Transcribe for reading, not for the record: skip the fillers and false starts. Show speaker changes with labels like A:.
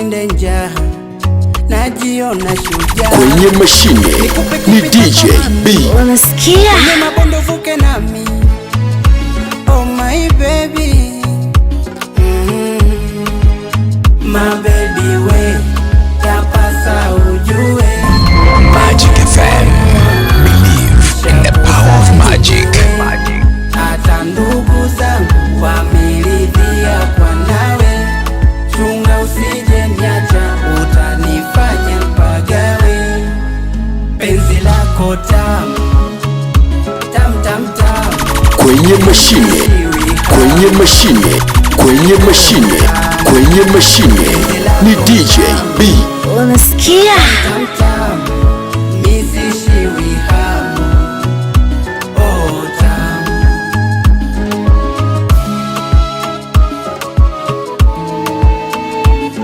A: Ndenja najiona shujaa
B: kwenye mashine ni DJ B.
C: Unasikia?
A: Kwenye mabondo vuke nami. Oh my baby, my baby we yapasa ujue
D: Magic FM. Believe in the power of magic.
A: Hata ndugu zangu wameridhia kwa nawe. Chunga usije niacha, utanifanya mpagawe. Penzi lako tamu, tam tam tam.
B: Kwenye mashine, kwenye mashine, kwenye mashine, kwenye mashine ni DJ B.
C: Unasikia?
A: Tam, tam.